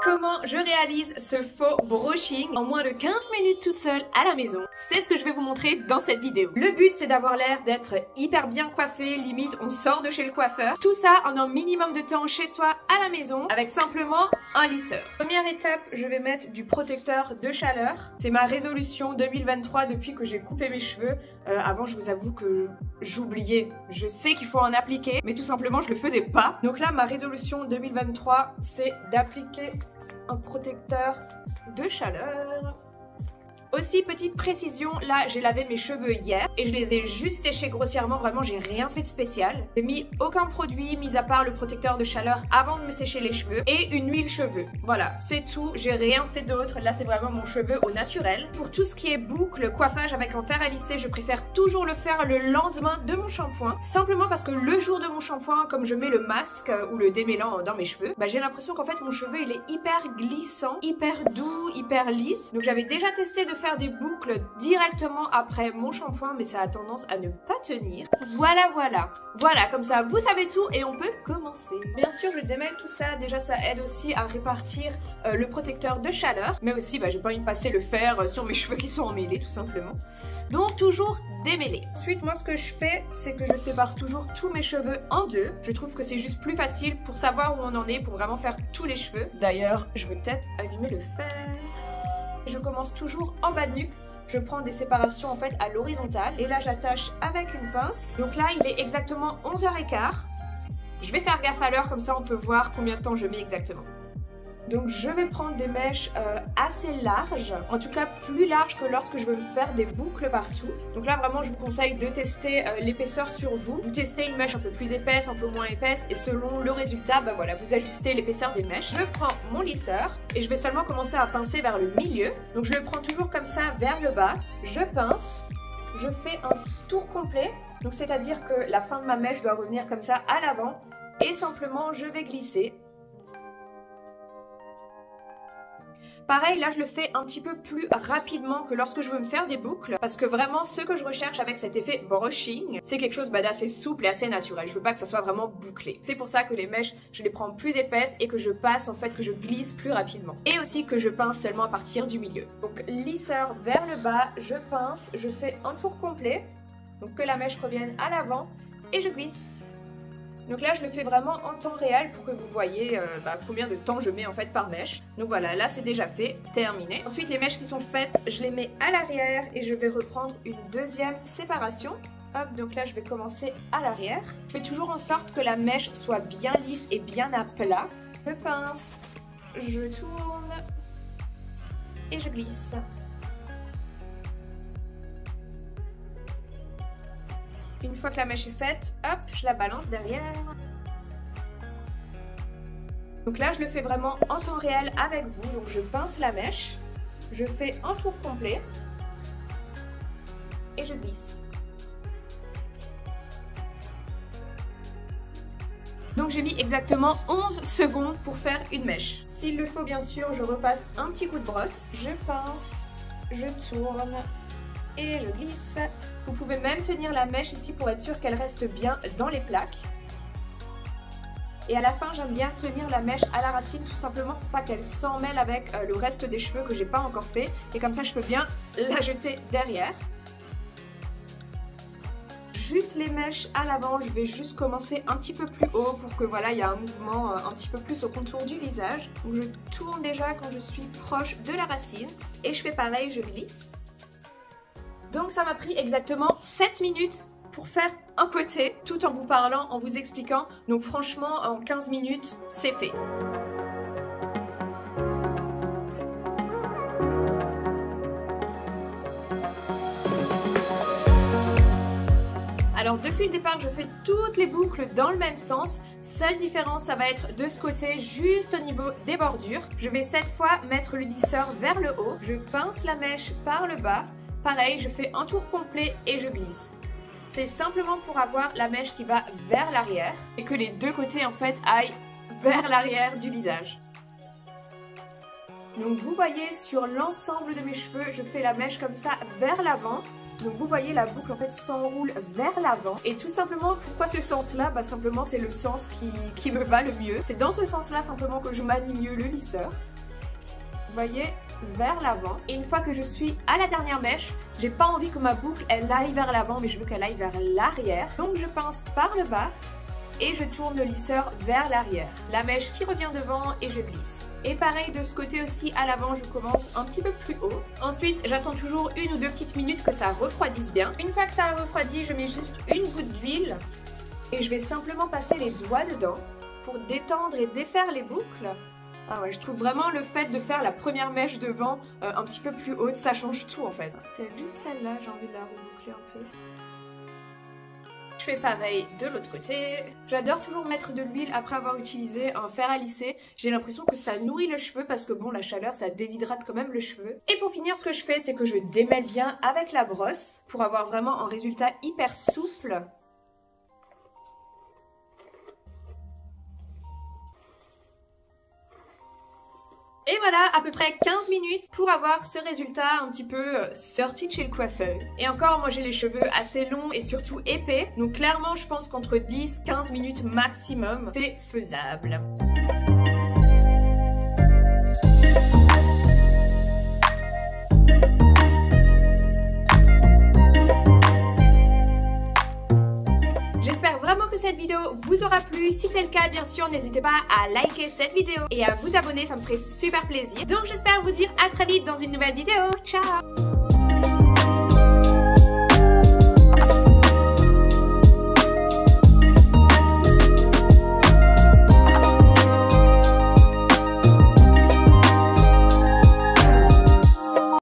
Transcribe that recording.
Comment je réalise ce faux brushing en moins de 15 minutes toute seule à la maison? C'est ce que je vais vous montrer dans cette vidéo. Le but, c'est d'avoir l'air d'être hyper bien coiffé, limite on sort de chez le coiffeur. Tout ça en un minimum de temps chez soi à la maison avec simplement un lisseur. Première étape, je vais mettre du protecteur de chaleur. C'est ma résolution 2023 depuis que j'ai coupé mes cheveux. Avant, je vous avoue que j'oubliais. Je sais qu'il faut en appliquer, mais tout simplement, je le faisais pas. Donc là, ma résolution 2023, c'est d'appliquer un protecteur de chaleur. Aussi, petite précision, là j'ai lavé mes cheveux hier et je les ai juste séchés grossièrement, vraiment j'ai rien fait de spécial. J'ai mis aucun produit mis à part le protecteur de chaleur avant de me sécher les cheveux et une huile cheveux. Voilà, c'est tout, j'ai rien fait d'autre, là c'est vraiment mon cheveu au naturel. Pour tout ce qui est boucle, coiffage avec un fer à lisser, je préfère toujours le faire le lendemain de mon shampoing. Simplement parce que le jour de mon shampoing, comme je mets le masque ou le démêlant dans mes cheveux, j'ai l'impression qu'en fait mon cheveu il est hyper glissant, hyper doux, hyper lisse. Donc j'avais déjà testé de faire des boucles directement après mon shampoing, mais ça a tendance à ne pas tenir. Voilà, comme ça vous savez tout et on peut commencer. Bien sûr, je démêle tout ça, déjà ça aide aussi à répartir le protecteur de chaleur, mais aussi j'ai pas envie de passer le fer sur mes cheveux qui sont emmêlés tout simplement. Donc toujours démêler. Ensuite, moi ce que je fais, c'est que je sépare toujours tous mes cheveux en deux. Je trouve que c'est juste plus facile pour savoir où on en est, pour vraiment faire tous les cheveux. D'ailleurs, je vais peut-être allumer le fer. Je commence toujours en bas de nuque. Je prends des séparations en fait à l'horizontale et là j'attache avec une pince. Donc là il est exactement 11h15. Je vais faire gaffe à l'heure, comme ça on peut voir combien de temps je mets exactement. Donc je vais prendre des mèches assez larges, en tout cas plus larges que lorsque je veux me faire des boucles partout. Donc là vraiment je vous conseille de tester l'épaisseur sur vous. Vous testez une mèche un peu plus épaisse, un peu moins épaisse et selon le résultat, voilà, vous ajustez l'épaisseur des mèches. Je prends mon lisseur et je vais seulement commencer à pincer vers le milieu. Donc je le prends toujours comme ça vers le bas, je pince, je fais un tour complet. Donc c'est à dire que la fin de ma mèche doit revenir comme ça à l'avant et simplement je vais glisser. Pareil, là je le fais un petit peu plus rapidement que lorsque je veux me faire des boucles, parce que vraiment ce que je recherche avec cet effet brushing, c'est quelque chose d'assez souple et assez naturel. Je veux pas que ça soit vraiment bouclé. C'est pour ça que les mèches, je les prends plus épaisses et que je passe en fait, que je glisse plus rapidement. Et aussi que je pince seulement à partir du milieu. Donc lisseur vers le bas, je pince, je fais un tour complet, donc que la mèche revienne à l'avant et je glisse. Donc là je le fais vraiment en temps réel pour que vous voyez combien de temps je mets en fait par mèche. Donc voilà, là c'est déjà fait, terminé. Ensuite les mèches qui sont faites, je les mets à l'arrière et je vais reprendre une deuxième séparation. Hop, donc là je vais commencer à l'arrière. Je fais toujours en sorte que la mèche soit bien lisse et bien à plat. Je pince, je tourne et je glisse. Une fois que la mèche est faite, hop, je la balance derrière. Donc là, je le fais vraiment en temps réel avec vous. Donc je pince la mèche, je fais un tour complet et je glisse. Donc j'ai mis exactement 11 secondes pour faire une mèche. S'il le faut, bien sûr, je repasse un petit coup de brosse. Je pince, je tourne et je glisse. Vous pouvez même tenir la mèche ici pour être sûr qu'elle reste bien dans les plaques. Et à la fin, j'aime bien tenir la mèche à la racine tout simplement pour pas qu'elle s'en mêle avec le reste des cheveux que j'ai pas encore fait. Et comme ça, je peux bien la jeter derrière. Juste les mèches à l'avant, je vais juste commencer un petit peu plus haut pour que voilà, il y a un mouvement un petit peu plus au contour du visage. Donc je tourne déjà quand je suis proche de la racine et je fais pareil, je glisse. Donc ça m'a pris exactement 7 minutes pour faire un côté, tout en vous parlant, en vous expliquant. Donc franchement, en 15 minutes, c'est fait. Alors depuis le départ, je fais toutes les boucles dans le même sens. Seule différence, ça va être de ce côté, juste au niveau des bordures. Je vais cette fois mettre le lisseur vers le haut. Je pince la mèche par le bas. Pareil, je fais un tour complet et je glisse. C'est simplement pour avoir la mèche qui va vers l'arrière et que les deux côtés en fait aillent vers l'arrière du visage. Donc vous voyez sur l'ensemble de mes cheveux, je fais la mèche comme ça vers l'avant. Donc vous voyez la boucle en fait s'enroule vers l'avant. Et tout simplement, pourquoi ce sens-là? Bah simplement c'est le sens qui me va le mieux. C'est dans ce sens-là simplement que je manie mieux le lisseur. Vous voyez, vers l'avant. Et une fois que je suis à la dernière mèche, j'ai pas envie que ma boucle elle aille vers l'avant, mais je veux qu'elle aille vers l'arrière. Donc je pince par le bas et je tourne le lisseur vers l'arrière. La mèche qui revient devant et je glisse. Et pareil de ce côté aussi, à l'avant je commence un petit peu plus haut. Ensuite j'attends toujours 1 ou 2 petites minutes que ça refroidisse bien. Une fois que ça a refroidi, je mets juste une goutte d'huile et je vais simplement passer les doigts dedans pour détendre et défaire les boucles. Ah ouais, je trouve vraiment le fait de faire la première mèche devant un petit peu plus haute, ça change tout en fait. C'est juste celle-là, j'ai envie de la reboucler un peu. Je fais pareil de l'autre côté. J'adore toujours mettre de l'huile après avoir utilisé un fer à lisser. J'ai l'impression que ça nourrit le cheveu parce que bon, la chaleur ça déshydrate quand même le cheveu. Et pour finir, ce que je fais c'est que je démêle bien avec la brosse pour avoir vraiment un résultat hyper souple. Et voilà, à peu près 15 minutes pour avoir ce résultat un petit peu sorti de chez le coiffeur. Et encore, moi j'ai les cheveux assez longs et surtout épais. Donc clairement, je pense qu'entre 10-15 minutes maximum, c'est faisable. J'espère vraiment que cette vidéo vous aura plu. Si c'est le cas, bien sûr, n'hésitez pas à liker cette vidéo et à vous abonner, ça me ferait super plaisir. Donc j'espère vous dire à très vite dans une nouvelle vidéo. Ciao!